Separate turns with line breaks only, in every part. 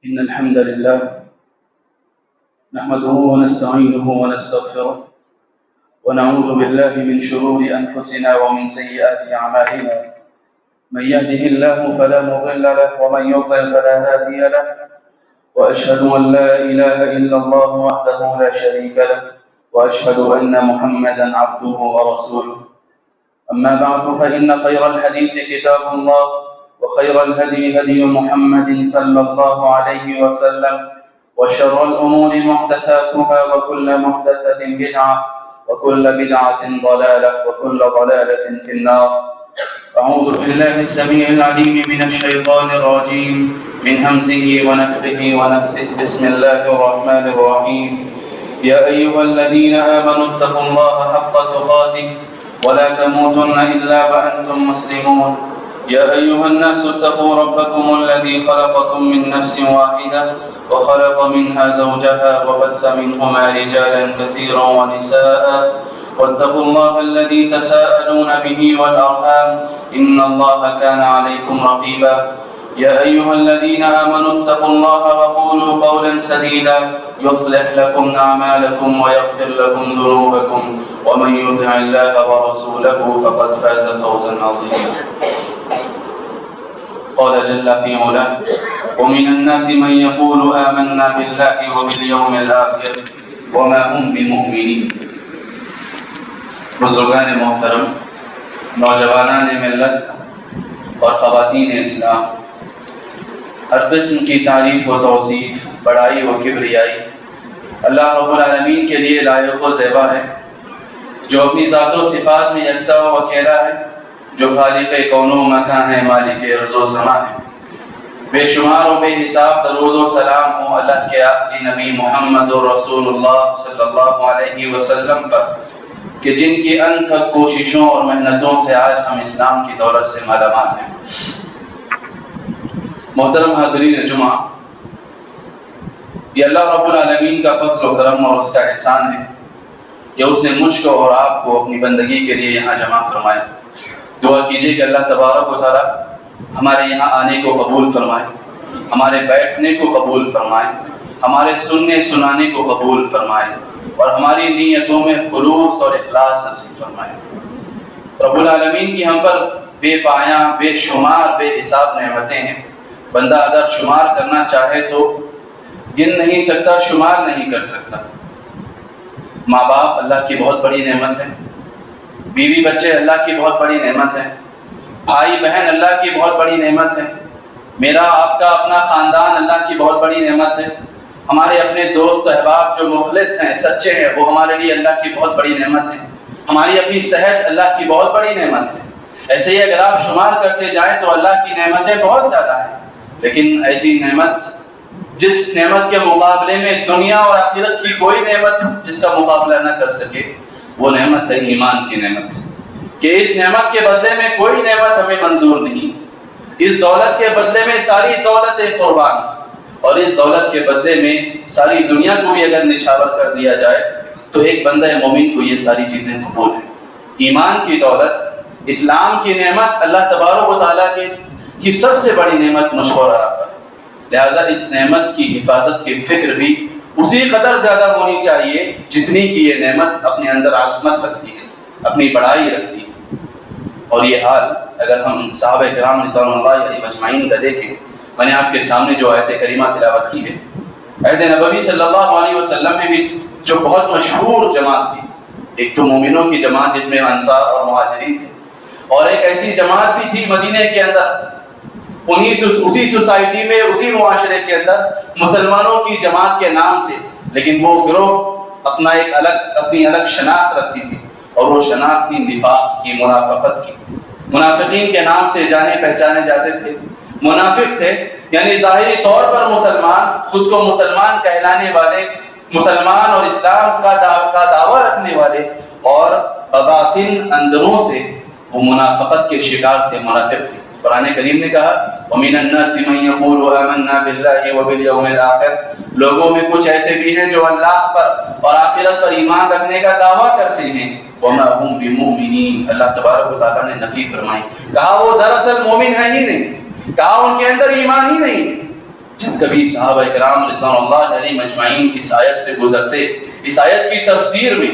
إن الحمد لله نحمده ونستعينه ونستغفره ونعوذ بالله من شرور أنفسنا ومن سيئات أعمالنا. من يهده الله فلا مضل له ومن يضلل فلا هادي له، وأشهد أن لا إله إلا الله وحده لا شريك له، وأشهد أن محمدا عبده ورسوله. أما بعد فإن خير الحديث كتاب الله، وخير الهدي هدي محمد صلى الله عليه وسلم، وشر الأمور محدثاتها، وكل محدثة بدعة، وكل بدعة ضلالة، وكل ضلالة في النار. أعوذ بالله السميع العليم من الشيطان الرجيم، من همزه ونفخه ونفثه. بسم الله الرحمن الرحيم. يا أيها الذين آمنوا اتقوا الله حق تقاته ولا تموتن إلا وأنتم مسلمون. يا أيها الناس اتقوا ربكم الذي خلقكم من نفس واحدة وخلق منها زوجها وبث منهما رجالا كثيرا ونساء، واتقوا الله الذي تساءلون به والأرحام إن الله كان عليكم رقيبا. يا أيها الذين آمنوا اتقوا الله وقولوا قولا سديدا يصلح لكم أعمالكم ويغفر لكم ذنوبكم، ومن يطع الله ورسوله فقد فاز فوزا عظيما. قال جل في علاه: ومن الناس من يقول آمنا بالله وباليوم الآخر وما هم بمؤمنين. بزرگان محترم، نوجوانان ملت اور خواتین اسلام، ہر قسم کی تعریف و توصیف، بڑائی و کبریائی اللہ رب العالمین کے لیے لائق و زیبا ہے، جو اپنی ذات و صفات میں یکتا و اکیلا ہے، جو خالق کون و مکان ہے، مالک ارض و سما ہے۔ بے شمار و بے حساب درود و سلام ہو اللہ کے آخری نبی محمد رسول اللہ صلی اللہ علیہ وسلم پر، کہ جن کی انتھک کوششوں اور محنتوں سے آج ہم اسلام کی دولت سے مالا مال ہیں۔ محترم حاضرین جمعہ، یہ اللہ رب العالمین کا فضل و کرم اور اس کا احسان ہے کہ اس نے مجھ کو اور آپ کو اپنی بندگی کے لیے یہاں جمع فرمایا۔ دعا کیجئے کہ اللہ تبارک و تعالی ہمارے یہاں آنے کو قبول فرمائے، ہمارے بیٹھنے کو قبول فرمائے، ہمارے سننے سنانے کو قبول فرمائے، اور ہماری نیتوں میں خلوص اور اخلاص نصیب فرمائے۔ رب العالمین کی ہم پر بے پایاں، بے شمار، بے حساب نعمتیں ہیں۔ بندہ اگر شمار کرنا چاہے تو گن نہیں سکتا، شمار نہیں کر سکتا۔ ماں باپ اللہ کی بہت بڑی نعمت ہے، بیوی بچے اللہ کی بہت بڑی نعمت ہے، بھائی بہن اللہ کی بہت بڑی نعمت ہے، میرا آپ کا اپنا خاندان اللہ کی بہت بڑی نعمت ہے، ہمارے اپنے دوست احباب جو مخلص ہیں، سچے ہیں، وہ ہمارے لیے اللہ کی بہت بڑی نعمت ہے، ہماری اپنی صحت اللہ کی بہت بڑی نعمت ہے۔ ایسے ہی اگر آپ شمار کرتے جائیں تو اللہ کی نعمتیں بہت زیادہ ہیں، لیکن ایسی نعمت جس نعمت کے مقابلے میں دنیا اور آخرت کی کوئی نعمت جس کا مقابلہ نہ کر سکے، وہ نعمت ہے ایمان کی نعمت، کہ اس نعمت کے بدلے میں کوئی نعمت ہمیں منظور نہیں۔ اس دولت کے بدلے میں ساری دولت قربان، اور اس دولت کے بدلے میں ساری دنیا کو بھی اگر نچھاور کر دیا جائے تو ایک بندہ مومن کو یہ ساری چیزیں قبول ہیں۔ ایمان کی دولت، اسلام کی نعمت اللہ تبارک و تعالیٰ کی سب سے بڑی نعمت مجھ کو عطا ہے۔ لہذا اس نعمت کی حفاظت کی فکر بھی اسی قدر زیادہ ہونی چاہیے جتنی کہ یہ نعمت اپنے اندر عظمت رکھتی ہے، اپنی بڑائی رکھتی ہے۔ اور یہ حال اگر ہم صحابہ کرام رضوان اللہ علیہم اجمعین کا دیکھیں، میں نے آپ کے سامنے جو آیت کریمہ تلاوت کی ہے، عہد نبوی صلی اللہ علیہ وسلم میں بھی جو بہت مشہور جماعت تھی، ایک تو مومنوں کی جماعت جس میں انصار اور مہاجرین تھے، اور ایک ایسی جماعت بھی تھی مدینے کے اندر، اسی سوسائٹی میں، اسی معاشرے کے اندر مسلمانوں کی جماعت کے نام سے، لیکن وہ گروہ اپنی الگ شناخت رکھتی تھی، اور وہ شناخت تھی نفاق کی، منافقت کی۔ منافقین کے نام سے جانے پہچانے جاتے تھے، منافق تھے، یعنی ظاہری طور پر مسلمان، خود کو مسلمان کہلانے والے، مسلمان اور اسلام کا دعویٰ رکھنے والے، اور باطن اندروں سے وہ منافقت کے شکار تھے، منافق تھے۔ قرآن کریم نے کہا وَمِنَ النَّاسِ مَن يَقُولُ آمَنَّا بِاللَّهِ وَبِالْيَوْمِ الْآخِرِ، لوگوں میں کچھ ایسے بھی ہیں جو اللہ پر اور آخرت پر ایمان رکھنے کا دعویٰ کرتے ہیں، وَمَا هُمْ بِمُؤْمِنِينَ، اللہ تبارک و تعالیٰ نے نفی فرمائی، کہا وہ دراصل مومن ہیں ہی نہیں، کہا ان کے اندر ایمان ہی نہیں ہے۔ جب کبھی صحابہ کرام رضوان اللہ علیہم اجمعین اس آیت سے گزرتے، اس آیت کی تفسیر میں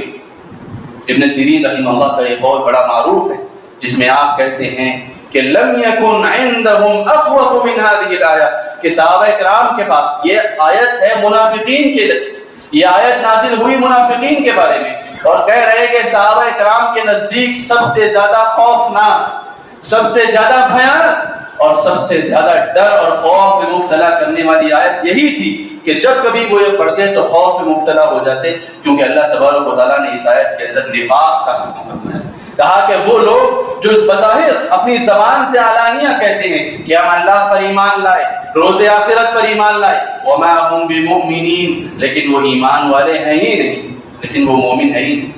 ابن سیرین رحمہ اللہ کا یہ قول بڑا معروف ہے، جس میں آپ کہتے ہیں کہ لم یکن عندهم اخوف من هذه الآیہ، کہ صحابہ کرام کے پاس، یہ آیت ہے منافقین کے لیے، یہ آیت نازل ہوئی منافقین کے بارے میں، اور کہہ رہے کہ صحابہ کرام کے نزدیک سب سے زیادہ خوفناک، سب سے زیادہ بھیانک اور سب سے زیادہ ڈر اور خوف میں مبتلا کرنے والی آیت یہی تھی کہ جب کبھی وہ یہ پڑھتے تو خوف میں مبتلا ہو جاتے، کیونکہ اللہ تبارک و تعالیٰ نے اس آیت کے اندر نفاق کا حکم فرمایا، کہا کہ وہ لوگ جو بظاہر اپنی زبان سے علانیہ کہتے ہیں کہ ہم اللہ پر ایمان لائے، روز آخرت پر ایمان لائے، وما هم بمؤمنین، لیکن وہ ایمان والے ہیں ہی نہیں، لیکن وہ مومن ہے ہی نہیں۔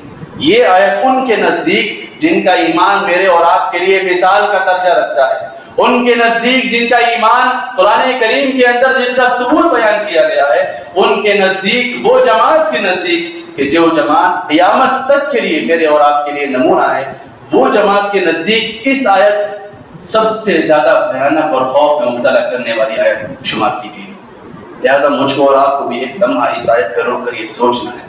یہ آیت ان کے نزدیک جن کا ایمان میرے اور آپ کے لیے مثال کا درجہ رکھتا ہے، ان کے نزدیک جن کا ایمان قرآن کریم کے اندر جن کا ثبوت بیان کیا گیا ہے، ان کے نزدیک، وہ جماعت کے نزدیک کہ جو جماعت قیامت تک کے لیے میرے اور آپ کے لیے نمونہ ہے، وہ جماعت کے نزدیک اس آیت سب سے زیادہ بھیانک اور خوف میں مبتلا کرنے والی آیت شمار کی گئی۔ لہٰذا مجھ کو اور آپ کو بھی ایک لمحہ اس آیت پر روک کر یہ سوچنا ہے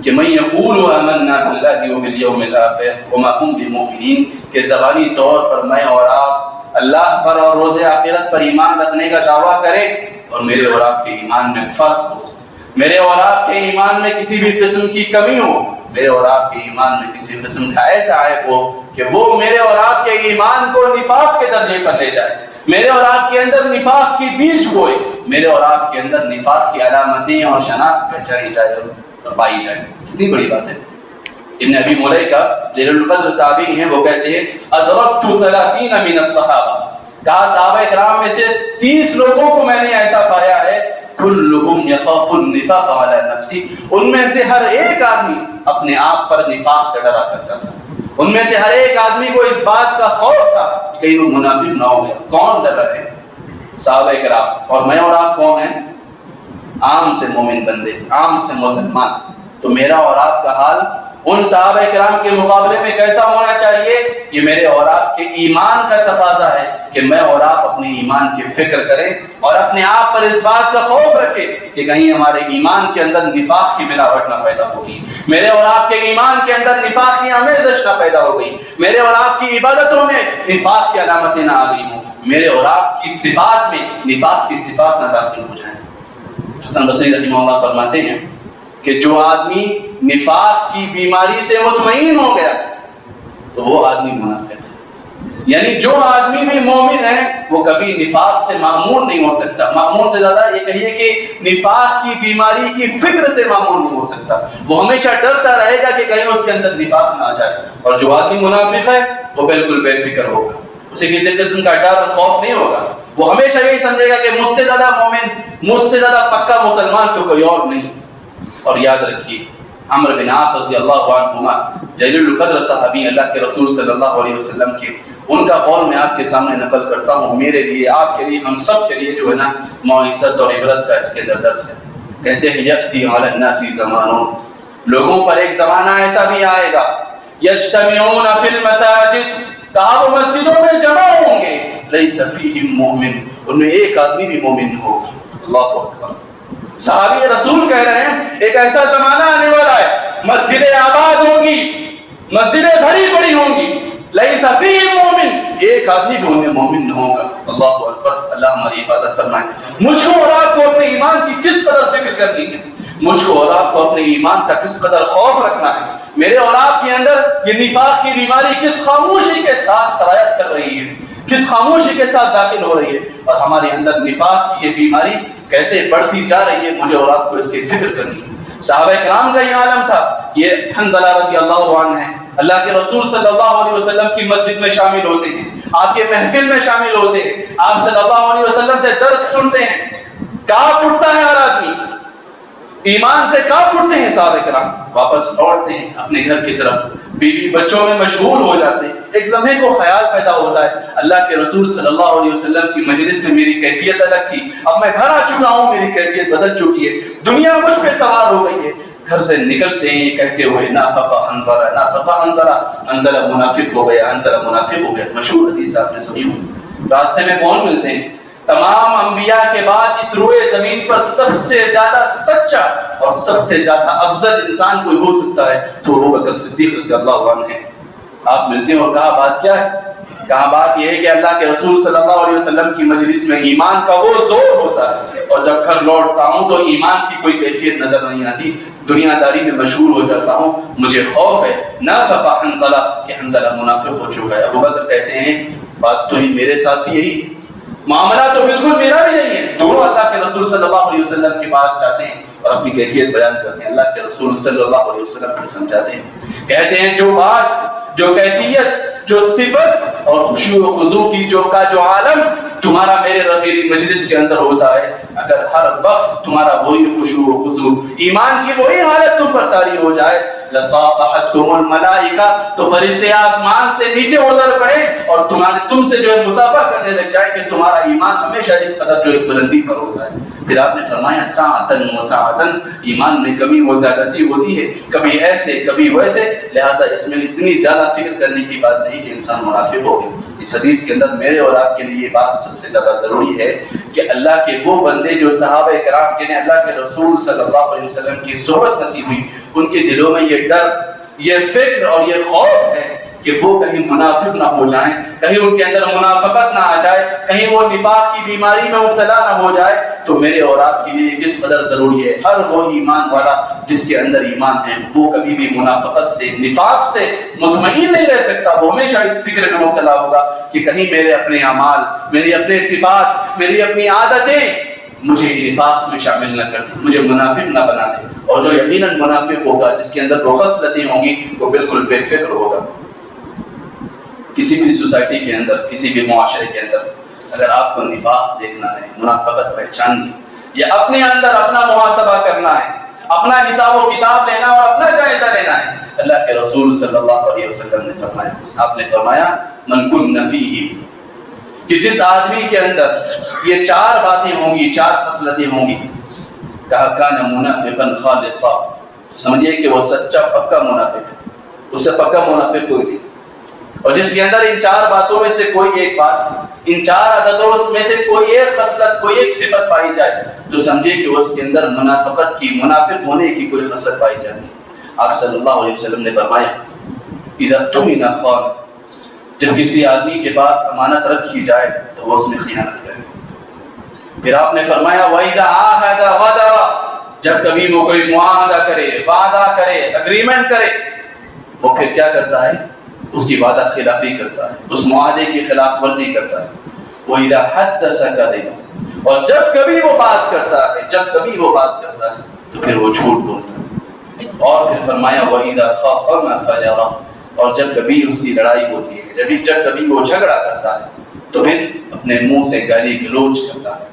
کہ من یقول آمنا باللہ وبالیوم الآخر وما هم بمؤمنین، کہ زبانی طور پر میں اور آپ اللہ پر اور روز آخرت پر ایمان رکھنے کا دعویٰ کریں، اور میرے اور آپ کے ایمان میں فرق ہو، میرے اور آپ کے ایمان میں کسی بھی قسم کی کمی ہو، میرے اور آپ کے ایمان میں کسی قسم کا ایسا عیب ہو کہ وہ میرے اور آپ کے ایمان کو نفاق کے درجے پر لے جائے، میرے اور آپ کے اندر نفاق کی بیج بوئے، میرے اور آپ کے اندر نفاق کی علامتیں اور شناخت پہچانی جائے اور پائی جائے۔ کتنی بڑی بات ہے۔ ابن ابی ملیکہ جلیل القدر تابعی ہیں، وہ کہتے ہیں ادرکت 30 من الصحابہ، کہا صحابہ کرام میں سے 30 لوگوں کو میں نے ایسا پایا ہے کلہم یخاف النفاق علی نفسی، ان میں سے ہر ایک آدمی اپنے آپ پر نفاق سے ڈرا کرتا تھا، ان میں سے ہر ایک آدمی کو اس بات کا خوف تھا کہ کہیں وہ منافق نہ ہو گیا۔ کون ڈر رہے ہیں؟ صحابہ کرام، اور میں اور آپ کون ہیں؟ عام سے مومن بندے، عام سے مسلمان۔ تو میرا اور آپ کا حال ان صحابہ کرام کے مقابلے میں کیسا ہونا چاہیے؟ یہ میرے اور آپ کے ایمان کا تقاضا ہے کہ میں اور آپ اپنے ایمان کی فکر کریں اور اپنے آپ پر اس بات کا خوف رکھیں کہ کہیں ہمارے ایمان کے اندر نفاق کی ملاوٹ نہ پیدا ہوگی، میرے اور آپ کے ایمان کے اندر نفاق کی آمیزش نہ پیدا ہو گئی، میرے اور آپ کی عبادتوں میں نفاق کی علامتیں نہ آ گئی ہوں، میرے اور آپ کی صفات میں نفاق کی صفات نہ داخل ہو جائیں۔ حسن بصری رحمہ اللہ فرماتے ہیں کہ جو آدمی نفاق کی بیماری سے مطمئن ہو گیا تو وہ آدمی منافق ہے، یعنی جو آدمی بھی مومن ہے وہ کبھی نفاق سے معمون نہیں ہو سکتا، معمون سے زیادہ یہ کہیے کہ نفاق کی بیماری کی فکر سے معمون نہیں ہو سکتا، وہ ہمیشہ ڈرتا رہے گا کہ کہیں اس کے اندر نفاق نہ آ جائے۔ اور جو آدمی منافق ہے وہ بالکل بے فکر ہوگا، اسے کسی قسم کا ڈر اور خوف نہیں ہوگا، وہ ہمیشہ یہی سمجھے گا کہ مجھ سے زیادہ مومن، مجھ سے زیادہ پکا مسلمان تو کوئی اور نہیں۔ اور یاد رکھیے عمرو بن عاص رضی اللہ عنہما جلیل القدر صحابی اللہ کے رسول صلی اللہ علیہ وسلم کے، ان کا قول میں آپ کے سامنے نقل کرتا ہوں، میرے لیے، آپ کے لیے، ہم سب کے لیے جو ہے نا موعظت اور عبرت کا اس کے اندر درس ہے۔ کہتے ہیں یأتی علی الناس زمان، لوگوں پر ایک زمانہ ایسا بھی آئے گا، یجتمعون فی المساجد، کہا وہ مسجدوں میں جمع ہوں گے، لیس فیہم مومن، ان میں ایک آدمی بھی مومن نہیں ہوگا۔ اللہ اکبر۔ صحابی رسول کہہ رہے ہیں ایک ایسا زمانہ آنے والا ہے، مسجدیں آباد ہوگی، مسجدیں بڑی بڑی ہوں گی، لیس فیہم مومن، ایک آدمی بھی ان میں مومن نہ ہوگا۔ اللہ اکبر۔ اللہ ہماری حفاظت فرمائے۔ مجھ کو اور آپ کو اپنے ایمان کی کس قدر فکر کرنی ہے، مجھ کو اور آپ کو اپنے ایمان کا کس قدر خوف رکھنا ہے، میرے اور آپ کے اندر یہ نفاق کی بیماری کس خاموشی کے ساتھ سرایت کر رہی ہے، کس خاموشی کے ساتھ داخل ہو رہی ہے، اور ہمارے اندر نفاق کی یہ بیماری کیسے بڑھتی جا رہی ہے، مجھے اور آپ کو اس کی فکر کرنی ہے۔ صحابہ کرام کا یہ عالم تھا۔ یہ حنظلہ رضی اللہ عنہ ہے، اللہ کے رسول صلی اللہ علیہ وسلم کی مسجد میں شامل ہوتے ہیں، آپ کے محفل میں شامل ہوتے ہیں، آپ صلی اللہ علیہ وسلم سے درس سنتے ہیں، کانپ اٹھتا ہے ہر آدمی، ایمان سے کانپ اٹھتے ہیں صحابہ کرام، واپس لوٹتے ہیں اپنے گھر کی طرف، بیوی بچوں میں مشغول ہو جاتے ہیں۔ ایک لمحے کو خیال پیدا ہوتا ہے اللہ کے رسول صلی اللہ علیہ وسلم کی مجلس میں میری کیفیت الگ تھی، اب میں گھر آ چکا ہوں، میری کیفیت بدل چکی ہے، دنیا مجھ پہ سوار ہو گئی ہے۔ گھر سے نکلتے ہیں یہ کہتے ہوئے نافق حنظلہ، نافق حنظلہ، حنظلہ منافق ہو گیا، حنظلہ منافق ہو گیا، مشہور حدیث آپ نے سنی ہو۔ راستے میں کون ملتے ہیں؟ تمام انبیاء کے بعد اس روئے زمین پر سب سے زیادہ سچا اور سب سے زیادہ افضل انسان کوئی ہو سکتا ہے تو ابو بکر صدیق رضی اللہ عنہ ہے۔ آپ ملتے ہیں اور کہا بات کیا ہے؟ کہا بات یہ ہے کہ اللہ کے رسول صلی اللہ علیہ وسلم کی مجلس میں ایمان کا وہ زور ہوتا ہے، اور جب گھر لوٹتا ہوں تو ایمان کی کوئی کیفیت نظر نہیں آتی، دنیا داری میں مشہور ہو جاتا ہوں، مجھے خوف ہے نافق حنظلہ کہ حنظلہ منافق ہو چکا ہے۔ ابو بکر کہتے ہیں بات تو میرے ساتھ بھی یہی ہے، معاملہ تو بالکل میرا بھی نہیں ہے۔ دونوں اللہ کے رسول صلی اللہ علیہ وسلم کے پاس جاتے ہیں اور اپنی کیفیت بیان کرتے ہیں، اللہ کے رسول صلی اللہ علیہ وسلم کو سمجھاتے ہیں، کہتے ہیں جو بات، جو کیفیت، جو صفت اور خشوع و خضوع کی جو عالم تمہارا میری مجلس کے اندر ہوتا ہے، اگر ہر وقت تمہارا وہی خشوع و خضوع، ایمان کی وہی حالت تم پر طاری ہو جائے، لصافحتکم الملائکہ، تو فرشتے آسمان سے نیچے اتر پڑے اور تم سے جو ہے مصافحہ کرنے لگ جائے کہ تمہارا ایمان ہمیشہ اس قدر جو ایک بلندی پر ہوتا ہے۔ پھر آپ نے فرمایا ساعتن و ساعتن، ایمان میں کمی و زیادتی ہوتی ہے، کبھی ایسے کبھی ویسے، لہٰذا اس میں اتنی زیادہ فکر کرنے کی بات نہیں کہ انسان منافق ہو گئے۔ اس حدیث کے اندر میرے اور آپ کے لیے یہ بات سب سے زیادہ ضروری ہے کہ اللہ کے وہ بندے جو صحابہ کرام جنہیں اللہ کے رسول صلی اللہ علیہ وسلم کی صحبت نصیب ہوئی، ان کے دلوں میں یہ ڈر، یہ فکر اور یہ خوف ہے کہ وہ کہیں منافق نہ ہو جائیں، کہیں ان کے اندر منافقت نہ آ جائے، کہیں وہ نفاق کی بیماری میں مبتلا نہ ہو جائے۔ تو میرے اور آپ کے لیے کس قدر ضروری ہے، ہر وہ ایمان والا جس کے اندر ایمان ہے وہ کبھی بھی منافقت سے، نفاق سے مطمئن نہیں رہ سکتا، وہ ہمیشہ اس فکر میں مبتلا ہوگا کہ کہیں میرے اپنے اعمال، میری اپنے صفات، میری اپنی عادتیں مجھے نفاق میں شامل نہ کر دیں، مجھے منافق نہ بنا دیں۔ اور جو یقیناً منافق ہوگا، جس کے اندر وہ خصلتیں ہوں گی، وہ بالکل بے فکر ہوگا۔ کسی بھی سوسائٹی کے اندر، کسی بھی معاشرے کے اندر اگر آپ کو نفاق دیکھنا ہے، منافقت پہچاننی ہے، یا اپنے اندر اپنا محاسبہ کرنا ہے، اپنا حساب و کتاب لینا اور اپنا جائزہ لینا ہے، اللہ کے رسول صلی اللہ علیہ وسلم نے فرمایا، آپ نے فرمایا من کن فیہ، کہ جس آدمی کے اندر یہ چار باتیں ہوں گی، چار خصلتیں ہوں گی، کہا کان منافقا خالصا، تو سمجھیے کہ وہ سچا پکا منافق ہے، اس سے پکا منافق کوئی نہیں۔ اور جس کے اندر ان چار باتوں میں سے کوئی ایک بات، ان چار عددوں میں سے کوئی ایک خصلت، کوئی ایک صفت پائی جائے تو سمجھے کہ اس کے اندر منافقت کی، منافق ہونے کی کوئی خصلت پائی جاتی ہے۔ آپ صلی اللہ علیہ وسلم نے فرمایا اذا اؤتمن خان، جب کسی آدمی کے پاس امانت رکھی جائے تو وہ اس میں خیانت کرے۔ پھر آپ نے فرمایا وَإِذَا عَاهَدَ غَدَرَ، جب کبھی وہ کوئی معاہدہ کرے، وعدہ کرے، اگریمنٹ کرے، وہ پھر کیا کرتا ہے؟ اس کی وعدہ خلافی کرتا ہے، اس معاہدے کی خلاف ورزی کرتا ہے۔ وَإِذَا حَدَّثَ كَذِبَ، اور جب کبھی وہ بات کرتا ہے، جب کبھی وہ بات کرتا ہے تو پھر وہ جھوٹ بولتا ہے۔ اور پھر فرمایا وَإِذَا خَاصَمَ فَجَرَ، اور جب کبھی اس کی لڑائی ہوتی ہے، جب کبھی وہ جھگڑا کرتا ہے تو پھر اپنے منہ سے گالی گلوچ کرتا ہے۔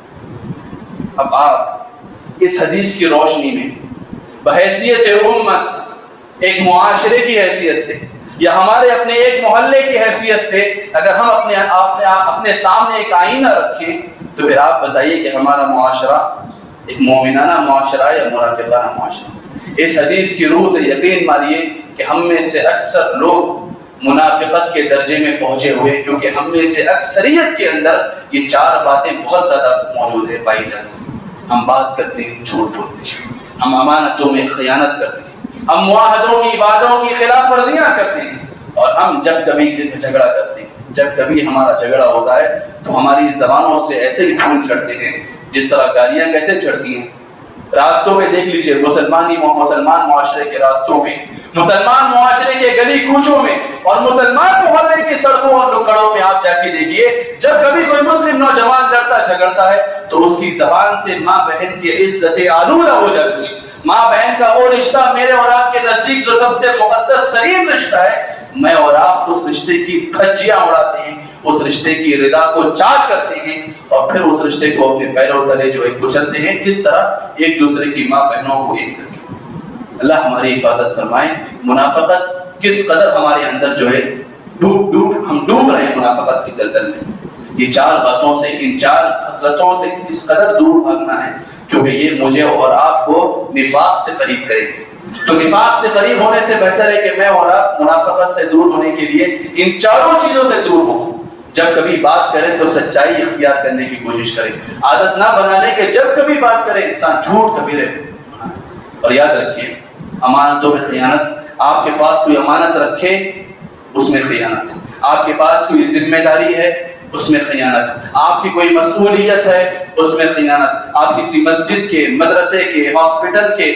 اب آپ اس حدیث کی روشنی میں بحیثیت امت، ایک معاشرے کی حیثیت سے یا ہمارے اپنے ایک محلے کی حیثیت سے اگر ہم اپنے سامنے ایک آئینہ رکھیں تو پھر آپ بتائیے کہ ہمارا معاشرہ ایک مومنانہ معاشرہ ہے یا منافقانہ معاشرہ؟ اس حدیث کی روح سے یقین مانیے کہ ہم میں سے اکثر لوگ منافقت کے درجے میں پہنچے ہوئے، کیونکہ ہم میں سے اکثریت کے اندر یہ چار باتیں بہت زیادہ موجود ہیں، پائی جاتی ہیں۔ ہم بات کرتے ہیں، جھوٹ بولتے ہیں، ہم امانتوں میں خیانت کرتے ہیں، ہم معاہدوں کی، وعدوں کی خلاف ورزیاں کرتے ہیں، اور ہم جب کبھی جھگڑا کرتے ہیں، جب کبھی ہمارا جھگڑا ہوتا ہے تو ہماری زبانوں سے ایسے ہی پھول چڑھتے ہیں جس طرح گالیاں کیسے چڑھتی ہیں۔ راستوں پہ دیکھ لیجئے، مسلمان معاشرے کے راستوں پہ، مسلمان معاشرے کے گلی کوچوں میں اور مسلمان محلے کی سڑکوں اور نکڑوں میں آپ جا کے دیکھیے، جب کبھی کوئی مسلم نوجوان لڑتا جھگڑتا ہے تو اس کی زبان سے ماں بہن کی عزتیں آلودہ ہو جاتی ہیں۔ ماں بہن کا وہ رشتہ میرے اور آپ کے نزدیک جو سب سے مقدس ترین رشتہ ہے، میں اور آپ اس رشتے کی دھجیاں اڑاتے ہیں، اس رشتے کی ردا کو چاک کرتے ہیں اور پھر اس رشتے کو اپنے پیروں تلے جو ہے کچلتے ہیں، کس طرح ایک دوسرے کی ماں بہنوں کو ایک کر کے۔ اللہ ہماری حفاظت فرمائے۔ منافقت کس قدر ہمارے اندر جو ہے ہم ڈوب رہے ہیں منافقت کی دلدل میں۔ یہ چار باتوں سے، ان چار خصلتوں سے اس قدر دور بھاگنا ہے کیونکہ یہ مجھے اور آپ کو نفاق سے قریب کریں گے۔ تو نفاق سے قریب ہونے سے بہتر ہے کہ میں اور آپ منافقت سے دور ہونے کے لیے ان چاروں چیزوں سے دور ہوں۔ جب کبھی بات کرے تو سچائی اختیار کرنے کی کوشش کرے. عادت نہ بنا لے کہ جب کبھی بات کرے انسان جھوٹ کبھی رہے. اور یاد رکھیے امانتوں میں خیانت. آپ کے پاس کوئی امانت رکھے اس میں خیانت. آپ کے پاس کوئی ذمہ داری ہے اس میں خیانت. آپ کی کوئی مسئولیت ہے اس میں خیانت. آپ کسی مسجد کے, مدرسے کے, ہاسپٹل کے,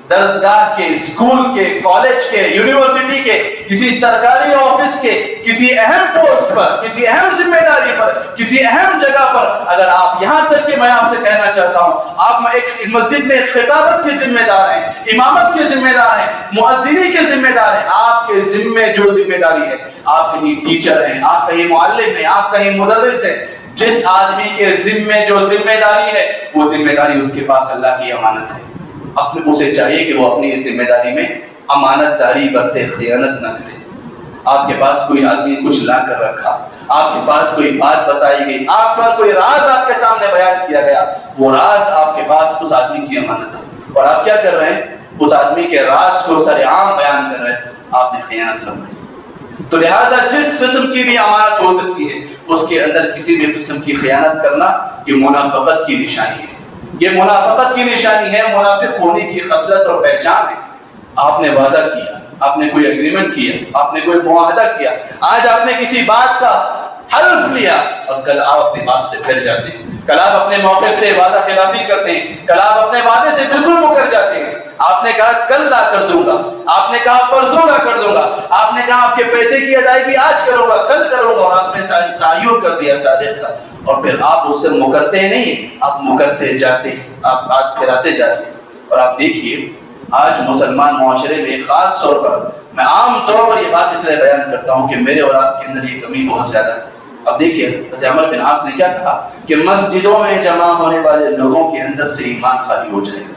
درسگاہ کے, اسکول کے, کالج کے, یونیورسٹی کے, کسی سرکاری آفس کے, کسی اہم پوسٹ پر, کسی اہم ذمہ داری پر, کسی اہم جگہ پر, اگر آپ یہاں تک کہ میں آپ سے کہنا چاہتا ہوں آپ ایک مسجد میں خطابت کے ذمہ دار ہیں, امامت کے ذمہ دار ہیں, مؤذنی کے ذمہ دار ہیں. آپ کے ذمے جو ذمہ داری ہے, آپ کہیں ٹیچر ہیں, آپ کہیں معلم ہیں, آپ کہیں مدرس ہیں, جس آدمی کے ذمے جو ذمہ داری ہے وہ ذمہ داری اس کے پاس اللہ کی امانت ہے. اپنے اسے چاہیے کہ وہ اپنی اس ذمہ داری میں امانت داری برتے, خیانت نہ کرے. آپ کے پاس کوئی آدمی کچھ لا کر رکھا, آپ کے پاس کوئی بات بتائی گئی, آپ پر کوئی راز آپ کے سامنے بیان کیا گیا, وہ راز آپ کے پاس اس آدمی کی امانت ہے اور آپ کیا کر رہے ہیں, اس آدمی کے راز کو سر عام بیان کر رہے ہیں, آپ نے خیانت فرمائی. تو لہٰذا جس قسم کی بھی امانت ہو سکتی ہے اس کے اندر کسی بھی قسم کی خیانت کرنا یہ منافقت کی نشانی ہے. یہ منافقت کی نشانی ہے, منافق ہونے کی خصلت اور پہچان ہے. آپ نے وعدہ کیا, آپ نے کوئی اگریمنٹ کیا, آپ نے کوئی معاہدہ کیا, آج آپ نے کسی بات کا حلف لیا اور کل آپ اپنی بات سے پھر جاتے ہیں, کل آپ اپنے موقف سے وعدہ خلافی کرتے ہیں, کل آپ اپنے وعدے سے بالکل مکر جاتے ہیں. آپ نے کہا کل لا کر دوں گا, آپ نے کہا پرسوں لا کر دوں گا, آپ نے کہا آپ کے پیسے کی ادائیگی آج کروں گا, کل کروں گا, اور آپ نے تعین کر دیا تاریخ کا, اور پھر آپ اس سے مکرتے نہیں, آپ مکرتے جاتے ہیں, آپ بات پھراتے جاتے ہیں. اور آپ دیکھیے آج مسلمان معاشرے میں خاص طور پر, میں عام طور پر یہ بات اس لیے بیان کرتا ہوں کہ میرے اور آپ کے اندر یہ کمی بہت زیادہ ہے. اب دیکھیے حضرت عمر بن عاص نے کیا کہا کہ مسجدوں میں جمع ہونے والے لوگوں کے اندر سے ایمان خالی ہو جائے گا.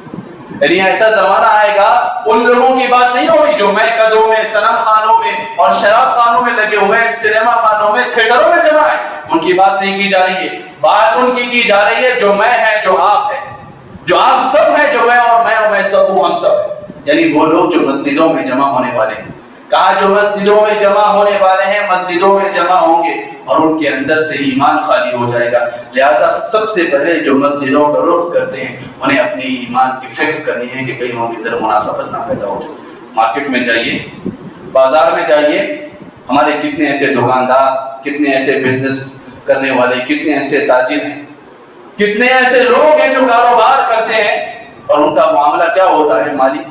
یعنی ایسا زمانہ آئے گا ان لوگوں کی بات نہیں ہوگی جو میں قدوں میں, صنم خانوں میں اور شراب خانوں میں لگے ہوئے ہیں, سنیما خانوں میں, تھیٹروں میں جمع ہیں, ان کی بات نہیں کی جا رہی ہے. بات ان کی جا رہی ہے جو میں ہے, جو آپ ہے, جو آپ سب ہیں, جو میں اور میں سب ہوں, ہم سب ہیں. یعنی وہ لوگ جو مسجدوں میں جمع ہونے والے ہیں. کہا جو مسجدوں میں جمع ہونے والے ہیں مسجدوں میں جمع ہوں گے اور ان کے اندر سے ایمان خالی ہو جائے گا. لہٰذا سب سے پہلے جو مسجدوں کا رخ کرتے ہیں انہیں اپنی ایمان کی فکر کرنی ہے کہ کہیں ان کے اندر منافقت نہ پیدا ہو جائے. مارکیٹ میں جائیے, بازار میں جائیے, ہمارے کتنے ایسے دکاندار, کتنے ایسے بزنس کرنے والے, کتنے ایسے تاجر ہیں, کتنے ایسے لوگ ہیں جو کاروبار کرتے ہیں اور ان کا معاملہ کیا ہوتا ہے مالی.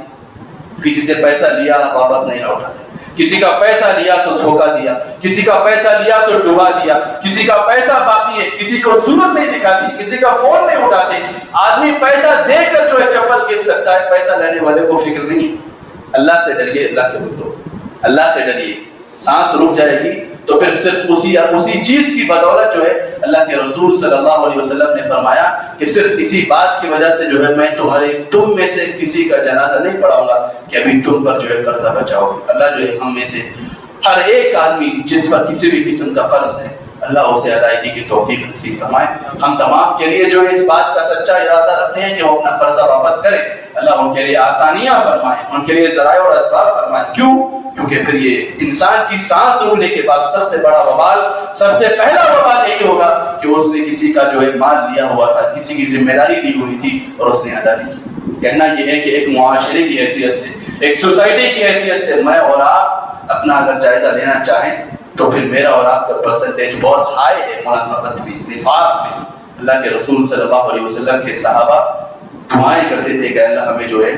کسی سے پیسہ لیا واپس نہیں لوٹاتے, کسی کا پیسہ لیا تو دھوکہ دیا, کسی کا پیسہ لیا تو ڈبا دیا, کسی کا پیسہ باقی ہے, کسی کو صورت نہیں دکھاتی, کسی کا فون نہیں اٹھاتے. آدمی پیسہ دے کر جو ہے چپل گھس سکتا ہے, پیسہ لینے والے کو فکر نہیں. اللہ سے ڈریے, اللہ کے بندو, اللہ سے ڈریے. سانس رک جائے گی تو پھر صرف اسی چیز کی بدولت جو ہے اللہ کے رسول صلی اللہ علیہ وسلم نے فرمایا کہ صرف اسی بات کی وجہ سے جو ہے میں تم میں سے کسی کا جنازہ نہیں پڑھاؤں گا کہ ابھی تم پر جو ہے قرضہ بچاؤ گے. اللہ جو ہے ہم میں سے ہر ایک آدمی جس پر کسی بھی قسم کا قرض ہے اللہ اسے ادائیگی کی توفیق نصیب فرمائے. ہم تمام کے لیے جو اس بات کا سچا ارادہ رکھتے ہیں کہ وہ اپنا قرضہ واپس کریں, اللہ ان کے لیے آسانیاں فرمائے, ان کے لیے ذرائع اور اسباب فرمائے. کیوں؟ کیونکہ پھر یہ انسان کی سانس روکنے کے بعد سب سے بڑا وبال, سب سے پہلا وبال یہی ہوگا کہ اس نے کسی کا جو ہے مال لیا ہوا تھا, کسی کی ذمہ داری لی ہوئی تھی اور اس نے ادا نہیں کی. کہنا یہ ہے کہ ایک معاشرے کی حیثیت سے, ایک سوسائٹی کی حیثیت سے میں اور آپ اپنا اگر جائزہ لینا چاہیں تو پھر میرا اور آپ کا پرسنٹیج بہت ہائی ہے منافقت میں, نفاق میں. اللہ کے رسول صلی اللہ علیہ وسلم کے صحابہ دعائیں کرتے تھے کہ اللہ ہمیں جو ہے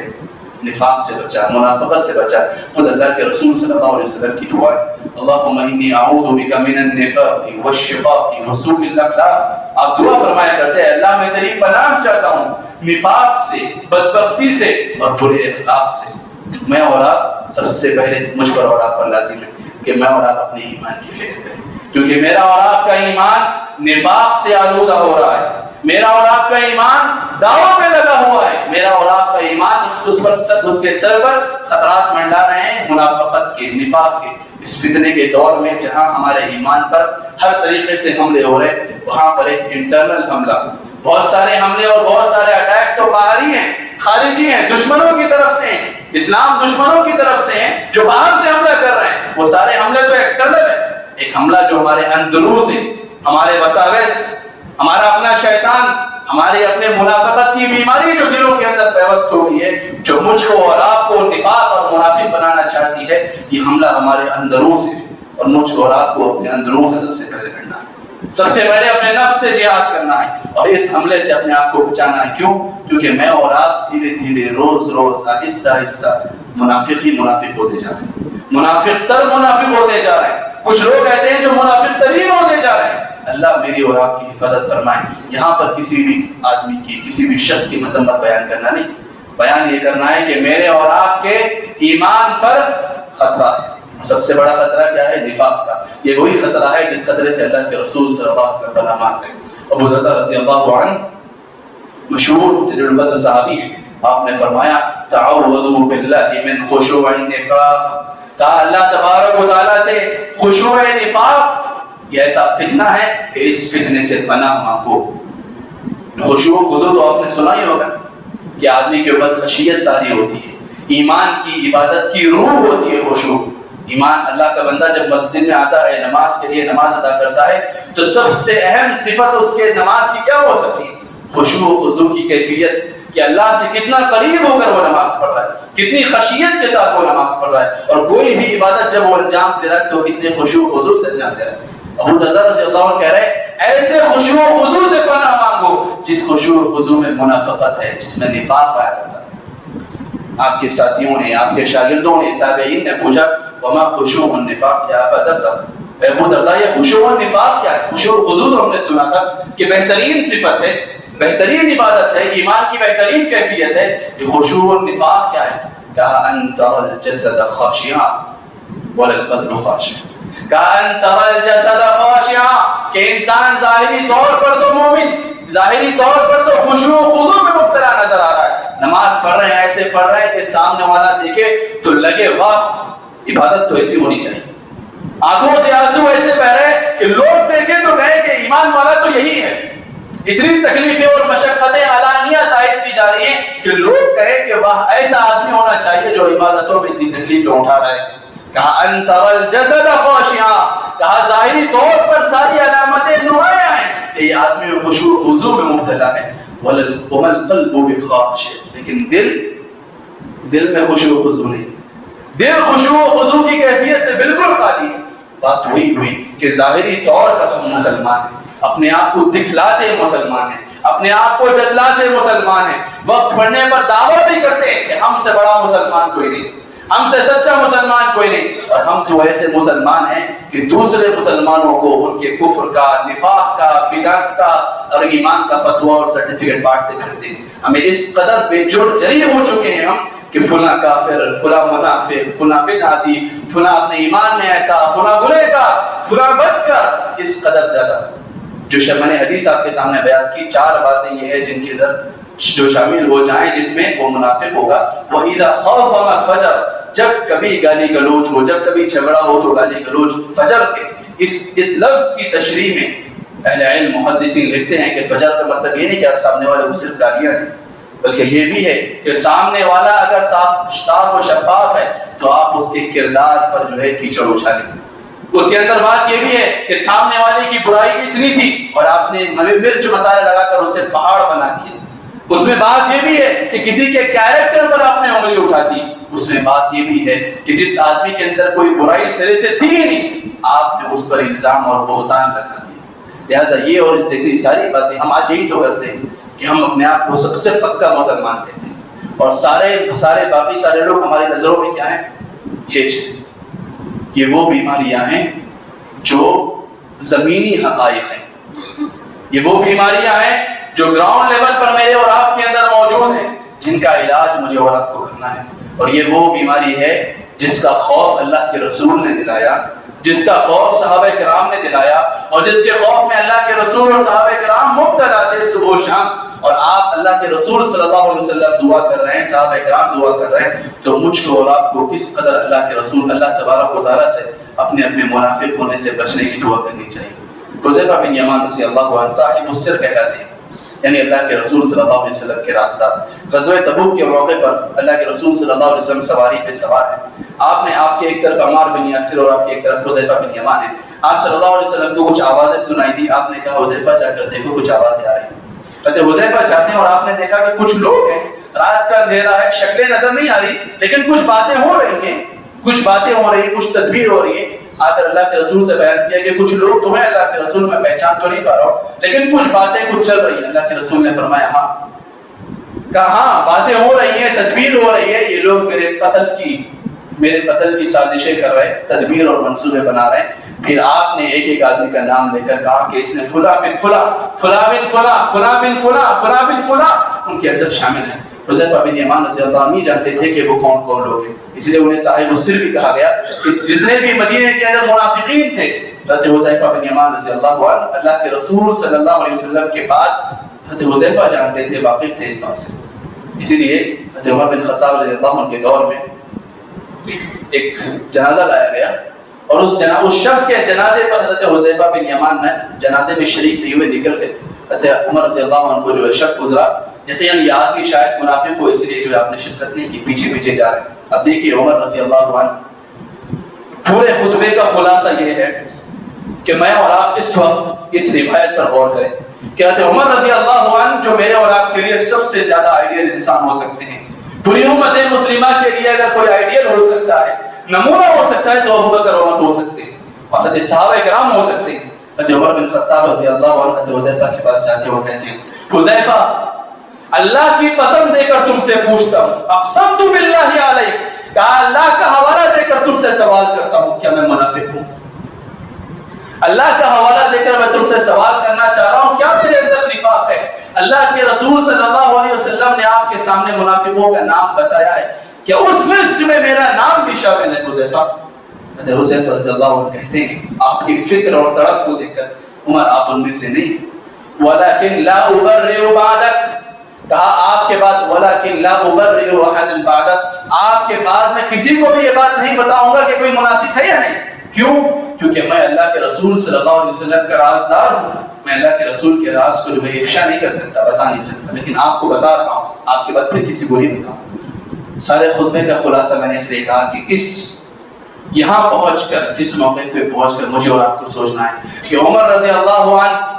نفاق سے بچا, منافقت سے بچا. خود اللہ کے رسول صلی اللہ علیہ وسلم کی دعا ہے اللہم انی اعوذ بک من النفاق والشقاق وسوء الاخلاق. آپ دعا فرمایا کرتے ہیں اللہ میں تیری پناہ چاہتا ہوں نفاق سے, بدبختی سے اور برے اخلاق سے. میں اور آپ سب سے پہلے مجھ پر اور آپ پر لازم ہے کہ میں اور آپ اپنے ایمان کی فکر کریں, کیونکہ میرا اور آپ کا ایمان نفاق سے آلودہ ہو رہا ہے. میرا اور آپ کا ایمان دعووں پہ لگا ہوا ہے. میرا اور آپ کا ایمان اس کے سر پر خطرات منڈا رہے ہیں منافقت کے, نفاق کے. اس فتنے کے دور میں جہاں ہمارے ایمان پر ہر طریقے سے حملے ہو رہے ہیں وہاں پر ایک انٹرنل حملہ, بہت سارے حملے اور بہت سارے اٹیکس تو باہری ہیں, خارجی ہیں, دشمنوں کی طرف سے ہیں, اسلام دشمنوں کی طرف سے ہیں جو باہر سے حملہ کر رہے ہیں. وہ سارے حملے تو ایکسٹرنل ہیں, ایک حملہ جو ہمارے اندروں سے، ہمارے وساوس، ہمارا اپنا شیطان، ہمارے اپنے منافقت کی بیماری جو دلوں کے اندر پیوست ہو گئی ہے، جو مجھ کو اور آپ کو نفاق اور منافق بنانا چاہتی ہے، یہ حملہ ہمارے اندروں سے، اور مجھ کو اور آپ کو اپنے اندروں سے سب سے پہلے لڑنا ہے، سب سے پہلے اپنے نفس سے جہاد کرنا ہے اور اس حملے سے اپنے آپ کو بچانا ہے۔ کیوں؟ کیونکہ میں اور آپ دھیرے دھیرے روز روز آہستہ آہستہ منافق ہوتے جا رہے ہیں، منافق تر منافق ہوتے جا رہے ہیں۔ کچھ لوگ ایسے ہیں جو منافق ترین ہوتے جا رہے ہیں۔ اللہ میری اور آپ کی حفاظت فرمائے۔ یہاں پر کسی بھی آدمی کی، کسی بھی شخص کی مذمت بیان کرنا نہیں، بیان یہ کرنا ہے کہ میرے اور آپ کے ایمان پر خطرہ ہے۔ سب سے بڑا خطرہ کیا ہے؟ نفاق کا۔ یہ وہی خطرہ ہے جس خطرے سے اللہ کے رسول صلی اللہ علیہ وسلم پناہ مانگ رہے ہیں۔ ابو درداء رضی اللہ عنہ مشہور جلیل القدر صحابی ہیں، آپ نے فرمایا تعوذوا باللہ من خشوع النفاق، کہا اللہ تبارک و تعالیٰ سے خشوع نفاق یہ ایسا فتنہ ہے کہ اس فتنے سے پناہ مانگو۔ خشوع خضوع تو آپ نے سنا ہی ہوگا کہ آدمی کے اوپر خشیت طاری ہوتی ہے، ایمان کی عبادت کی روح ہوتی ہے خشوع۔ ایمان اللہ کا بندہ جب مسجد میں آتا ہے، نماز کے لیے نماز ادا کرتا ہے، تو سب سے اہم صفت اس کے نماز کی کیا ہو سکتی ہے؟ خشوع و خضوع کی کیفیت، کہ اللہ سے کتنا قریب ہو کر وہ نماز پڑھ رہا ہے، کتنی خشیت کے ساتھ وہ نماز پڑھ رہا ہے، اور کوئی بھی عبادت جب وہ انجام دے رہا ہے تو کتنے خشوع و خضوع سے انجام دے رہا ہے۔ ابو درداء رضی اللہ عنہ کہہ رہے ہیں ایسے خشوع و خضوع سے پناہ مانگو جس خشوع و خضوع میں منافقت ہے، جس میں نفاق پایا جاتا ہے۔ آپ کے ساتھیوں نے، آپ کے شاگردوں نے، تابعین نے پوچھا وما خشوع النفاق یا ابا درداء، ابو درداء یہ خشوع النفاق کیا ہے؟ خشوع و خضوع ہم نے سنا تھا کہ بہترین صفت ہے، بہترین عبادت ہے، ایمان کی بہترین کیفیت ہے۔ یہ خشوع النفاق کیا ہے؟ کہا ان ترى الجسد خاشعا والقلب خاشع، کہا ان ترى الجسد خاشعا، کہ انسان ظاہری طور پر تو مومن، ظاہری طور پر تو خشوع و خضوع میں مبتلا نظر آ رہا ہے، نماز پڑھ رہے ہیں، ایسے پڑھ رہے ہیں کہ سامنے والا دیکھے تو لگے واہ عبادت تو ایسی ہونی چاہیے، آنکھوں سے آنسو ایسے بہ رہے کہ لوگ دیکھیں تو کہیں کہ ایمان والا تو یہی ہے۔ اتنی تکلیفیں اور مشقتیں علانیہ ظاہر کی جا رہی ہیں کہ لوگ کہیں کہ واہ ایسا آدمی ہونا چاہیے جو عبادتوں میں اتنی تکلیفیں اٹھا رہا ہے۔ کہا ان ترى الجسد خاشعا، کہا ظاہری طور پر ساری علامتیں نمایاں ہیں کہ یہ آدمی خشوع و خضوع میں مبتلا ہے، وما القلب بخاشع، لیکن دل میں خشوع و خضوع نہیں، دل خشوع و خضوع کی کیفیت سے بالکل خالی ہے۔ بات وہی ہوئی کہ ظاہری طور پر ہم مسلمان ہیں، اپنے آپ کو دکھلاتے مسلمان ہیں، اپنے آپ کو جتلاتے مسلمان ہیں، وقت پڑھنے پر دعویٰ بھی کرتے ہیں کہ ہم سے بڑا مسلمان کوئی نہیں، ہم سے سچا مسلمان کوئی نہیں، اور ہم تو ایسے مسلمان ہیں کہ دوسرے مسلمانوں کو ان کے کفر کا، نفاق کا، بدعت کا اور ایمان کا فتویٰ اور سرٹیفکیٹ بانٹتے پھرتے ہیں۔ ہمیں اس قدر بے جرأت ہو چکے ہیں ہم کہ فلاں کافر، فلاں منافق، فلاں بدعتی، فلاں اپنے ایمان میں ایسا، فلاں گنہگار، فلاں بدکار، اس قدر زیادہ۔ جو میں نے حدیث آپ کے سامنے بیان کی، 4 باتیں یہ ہیں جن کے اندر جو شامل ہو جائیں جس میں وہ منافق ہوگا۔ وَإِذَا خَاصَمَ فَجَرَ، جب کبھی گالی گلوچ ہو، جب کبھی جھگڑا ہو تو گالی گلوچ۔ فجر کے اس لفظ کی تشریح میں اہل علم محدثین لکھتے ہیں کہ فجر کا مطلب یہ نہیں کہ آپ سامنے والے کو صرف گالیاں دیں، بلکہ یہ بھی ہے کہ سامنے والا اگر صاف و شفاف ہے تو آپ اس کے کردار پر جو ہے کیچڑ اچھالیں۔ اس کے اندر بات یہ بھی ہے کہ سامنے والے کی برائی اتنی تھی اور آپ نے مرچ مسالے لگا کر اسے پہاڑ بنا دیے۔ اس میں بات یہ بھی ہے کہ کسی کے کیریکٹر پر آپ نے انگلی اٹھا دی۔ اس میں بات یہ بھی ہے کہ جس آدمی کے اندر کوئی برائی سرے سے تھی ہی نہیں، آپ نے اس پر الزام اور بہتان لگا دیا۔ لہٰذا یہ اور اس جیسی ساری باتیں ہم آج یہی تو کرتے ہیں کہ ہم اپنے آپ کو سب سے پکا مسلمان کہتے ہیں، اور سارے باقی سارے لوگ ہماری نظروں میں کیا ہیں؟ یہ وہ بیماریاں ہیں جو زمینی حقائق ہیں، یہ وہ بیماریاں ہیں جو گراؤنڈ لیول پر میرے اور آپ کے اندر موجود ہیں، جن کا علاج مجھے اور آپ کو کرنا ہے۔ اور یہ وہ بیماری ہے جس کا خوف اللہ کے رسول نے دلایا، جس کا خوف صحابہ کرام نے دلایا، اور جس کے خوف میں اللہ کے رسول اور صحابہ کرام مبتلا تھے صبح و شام، اور آپ اللہ کے رسول صلی اللہ علیہ وسلم دعا کر رہے ہیں، صحابہ کرام دعا کر رہے ہیں، تو مجھ کو اور آپ کو کس قدر اللہ کے رسول اللہ تبارک و تعالیٰ سے اپنے منافق ہونے سے بچنے کی دعا کرنی چاہیے۔ حذیفہ بن یمان رضی اللہ عنہ صاحب السر کہلاتے ہیں، یعنی اللہ کے رسول صلی اللہ علیہ وسلم کے راستہ۔ غزوہ تبوک کے موقع پر اللہ کے رسول صلی اللہ علیہ وسلم سواری پہ سوار ہیں، آپ نے آپ کے ایک طرف عمار بن یاسر اور آپ کے ایک طرف حذیفہ بن یمان ہے۔ آپ صلی اللہ علیہ وسلم کو کچھ آوازیں سنائی دی. آپ نے کہا حذیفہ جا کر دیکھو کچھ آوازیں آ رہی ہیں. حذیفہ جاتے ہیں اور آپ نے دیکھا کہ کچھ لوگ ہیں, رات کا اندھیرا ہے, شکلیں نظر نہیں آ رہی, لیکن کچھ باتیں ہو رہی ہیں, کچھ باتیں ہو رہی ہیں, کچھ تدبیر ہو رہی ہے. آ کر اللہ کے رسول سے بیان کیا کہ کچھ لوگ تو ہیں اللہ کے رسول, میں پہچان تو نہیں پا رہا ہوں, لیکن کچھ باتیں کچھ چل رہی ہیں. اللہ کے رسول نے فرمایا ہاں, کہاں باتیں ہو رہی ہیں, تدبیر ہو رہی ہے, یہ لوگ میرے قتل کی سازشیں کر رہے, تدبیر اور منصوبے بنا رہے ہیں. پھر آپ نے ایک ایک آدمی کا نام لے کر کہا کہ اس نے فلاں بن فلاں, فلاں بن فلاں, فلاں بن فلاں, فلاں بن فلاں ان کے اندر شامل ہیں. حذیفہ بن یمان رضی اللہ عنہ نہیں جانتے تھے کہ وہ کون کون لوگ ہیں, اس لیے انہیں صاحب السر بھی کہا گیا کہ جتنے بھی مدینے کے اندر منافقین تھے, حضرت حذیفہ بن یمان رضی اللہ عنہ اللہ کے رسول صلی اللہ علیہ وسلم کے بعد حضرت حذیفہ جانتے تھے, واقف تھے اس بات سے. اسی لیے حضرت عمر بن خطاب رضی اللہ عنہ کے دور میں ایک جنازہ لایا گیا اور اس شخص کے جنازے پر حضرت حذیفہ بن یمان نے جنازے میں شریک نہیں ہوئے نکل گئے. حضرت عمر رضی اللہ عنہ کو جو ہے شک گزرا, یقیناً یہ آدمی شاید منافق ہو, اس لیے جو ہے آپ نے شرکت نہیں کی, پیچھے پیچھے جا رہے ہیں. اب دیکھیے عمر رضی اللہ عنہ پورے خطبے کا خلاصہ یہ ہے کہ میں اور آپ اس وقت اس روایت پر غور کریں کہ حضرت عمر رضی اللہ عنہ جو میرے اور آپ کے لیے سب سے زیادہ آئیڈیل انسان ہو سکتے ہیں, پوری امت مسلمہ کے لیے اگر کوئی آئیڈیل ہو سکتا ہے, نمونہ ہو سکتا ہے, تو ابوبکر عمر ہو سکتے ہیں اور حضرت صحابہ کرام ہو سکتے ہیں. حضرت عمر بن خطاب رضی اللہ عنہ حضرت حذیفہ کے پاس جاتے ہوئے کہتے ہیں, حذیفہ اللہ کی قسم دے کر تم سے پوچھتا ہوں, اقسمت باللہ علیک, کہا اللہ کا حوالہ دے کر تم سے سوال کرتا ہوں, کیا میں منافق ہوں؟ اللہ کا حوالہ دے کر میں تم سے سوال کرنا چاہ رہا ہوں, کیا میرے اندر نفاق ہے؟ اللہ کے رسول صلی اللہ علیہ وسلم نے آپ کے سامنے منافقوں کا نام بتایا ہے, کہ اس لسٹ میں میرا نام بھی شامل ہے. حذیفہ رضی اللہ عنہ کہتے ہیں آپ کی فکر اور تڑپ کو دیکھ کر, عمر آپ ان میں سے نہیں, ولیکن لا ابرئ بعدک, کہا آپ کے بعد ولیکن لا ابرئ احدا بعدک, آپ کے بعد میں کسی کو بھی یہ بات نہیں بتاؤں گا کہ کوئی منافق ہے یا نہیں. کیوں؟ کیونکہ میں اللہ کے رسول صلی اللہ علیہ وسلم کا رازدار ہوں, میں اللہ کے رسول کے راز کو جو ہے افشا نہیں کر سکتا, بتا نہیں سکتا, لیکن آپ کو بتا رہا ہوں, آپ کے بعد پھر کسی کو نہیں بتاؤں. سارے خطبے کا خلاصہ میں نے اس لیے کہا کہ یہاں پہنچ کر, اس موقع پہ پہنچ کر مجھے اور آپ کو سوچنا ہے کہ عمر رضی اللہ عنہ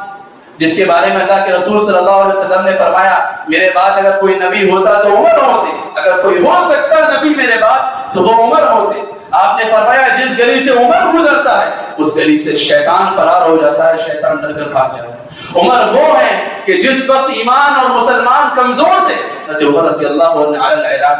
جس کے بارے میں اللہ کے رسول صلی اللہ علیہ وسلم نے فرمایا میرے بعد اگر کوئی نبی ہوتا تو عمر ہوتے, اگر کوئی ہو سکتا نبی میرے بعد تو وہ عمر ہوتے. آپ نے فرمایا جس گلی سے عمر گزرتا ہے اس گلی سے شیطان فرار ہو جاتا ہے, شیطان ڈر کر بھاگ جاتا ہے. عمر وہ ہیں کہ جس وقت ایمان اور مسلمان کمزور تھے, حضرت عمر رضی اللہ عنہ علی الاعلان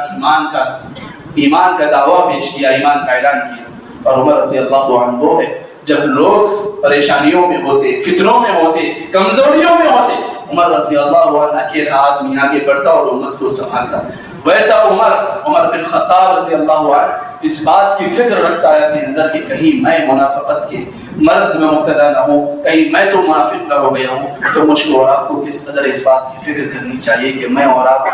ایمان کا دعویٰ پیش کیا, ایمان کا اعلان کیا. اور عمر رضی اللہ عنہ وہ ہے جب لوگ پریشانیوں میں ہوتے, فتنوں میں ہوتے, کمزوریوں میں ہوتے, عمر رضی اللہ عنہ اکیلا آدمی آگے بڑھتا اور امت کو سنبھالتا. ویسا عمر بن خطاب رضی اللہ عنہ اس بات کی فکر رکھتا ہے اپنے اندر کہ کہیں میں منافقت کے مرض میں مبتلا نہ ہوں, کہیں میں تو منافق نہ ہو گیا ہوں. تو مجھ کو اور آپ کو کس قدر اس بات کی فکر کرنی چاہیے کہ میں اور آپ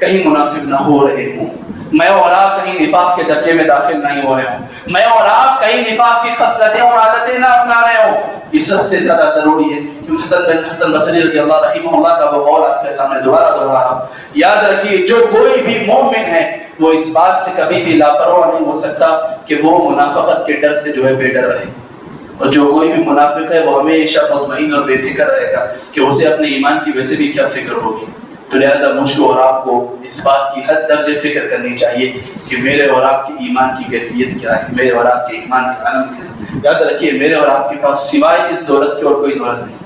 کہیں منافق نہ ہو رہے ہوں, میں اور آپ کہیں نفاق کے درجے میں داخل نہیں ہو رہے ہوں, میں اور آپ کہیں نفاق کی خصلتیں اور عادتیں نہ اپنا رہے ہوں. یہ سب سے زیادہ ضروری ہے. حسن بصری رضی اللہ رحمہ اللہ کا وہ قول آپ کے سامنے دوبارہ دہرا رہا ہوں. یاد رکھیے جو کوئی بھی مومن ہے وہ اس بات سے کبھی بھی لاپرواہ نہیں ہو سکتا کہ وہ منافقت کے ڈر سے جو ہے بے ڈر رہے, اور جو کوئی بھی منافق ہے وہ ہمیشہ مطمئن اور بے فکر رہے گا کہ اسے اپنے ایمان کی ویسے بھی کیا فکر ہوگی. تو لہٰذا مجھ کو اور آپ کو اس بات کی حد درجے فکر کرنی چاہیے کہ میرے اور آپ کے ایمان کی کیفیت کیا ہے, میرے اور آپ کے ایمان کا علم کیا ہے. یاد رکھیے میرے اور آپ کے پاس سوائے اس دولت کے اور کوئی دولت نہیں,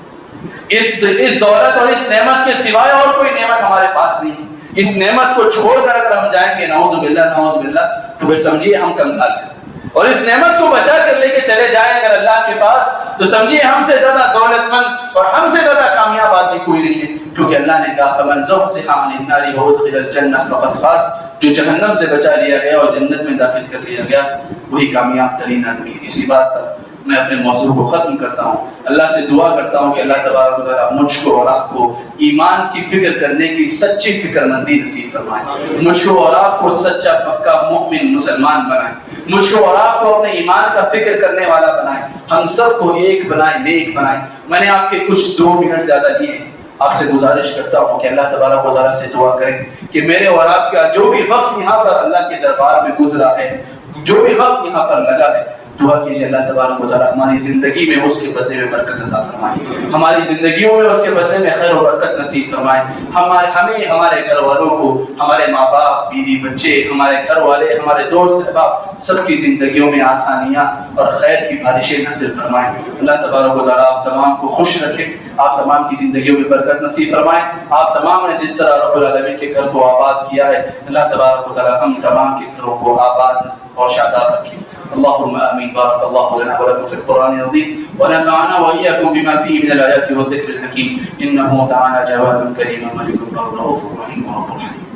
اس دولت اور اس نعمت کے سوائے اور کوئی نعمت ہمارے پاس نہیں. اس نعمت کو چھوڑ کر اگر ہم جائیں گے نعوذ باللہ تو پھر سمجھیے ہم کنگال ہیں, اور اس نعمت کو بچا کر لے کے چلے جائیں اگر اللہ کے پاس تو سمجھیے ہم سے زیادہ دولت مند اور ہم سے زیادہ کامیاب آدمی کوئی نہیں ہے. کیونکہ اللہ نے کہا فمن زحزح عن النار وادخل الجنہ فقد فاز, جو جہنم سے بچا لیا گیا اور جنت میں داخل کر لیا گیا وہی کامیاب ترین آدمی ہے. اسی بات پر میں اپنے موضوع کو ختم کرتا ہوں. اللہ سے دعا کرتا ہوں کہ اللہ تبارک و تعالیٰ مجھ کو اور آپ کو ایمان کی فکر کرنے کی سچی فکر مندی نصیب فرمائے, مجھ کو اور آپ کو سچا پکا مومن مسلمان بنائے, مجھ کو اور آپ کو اپنے ایمان کا فکر کرنے والا بنائے, ہم سب کو ایک بنائے, نیک بنائے. میں نے آپ کے کچھ 2 منٹ زیادہ لیے, آپ سے گزارش کرتا ہوں کہ اللہ تبارک و تعالیٰ سے دعا کریں کہ میرے اور آپ کا جو بھی وقت یہاں پر اللہ کے دربار میں گزرا ہے, جو بھی وقت یہاں پر لگا ہے, دعا کیجیے اللہ تبارک و تعالیٰ ہماری زندگی میں اس کے بدلے میں برکت عطا فرمائے، ہماری زندگیوں میں اس کے بدلے میں خیر و برکت نصیب فرمائے، ہمیں ہمارے گھر والوں کو، ہمارے ماں باپ، بیوی بچے، ہمارے گھر والے، ہمارے دوست احباب، سب کی زندگیوں میں آسانیاں اور خیر کی بارشیں نازل فرمائیں۔ اللہ تبارک و تعالیٰ آپ تمام کو خوش رکھے، آپ تمام کی زندگیوں میں برکت نصیب فرمائیں۔ آپ تمام نے جس طرح رب العالمین کے گھر کو آباد کیا ہے، اللہ تبارک و تعالیٰ ہم تمام کے گھروں کو آباد اور شاداب رکھے۔ اللهم آمين. بارك الله لنا ولكم في القرآن العظيم ونفعنا وإياكم بما فيه من الآيات والذكر الحكيم إنه تعالى جواد كريم ملك بر رؤوف رحيم رب العالمين.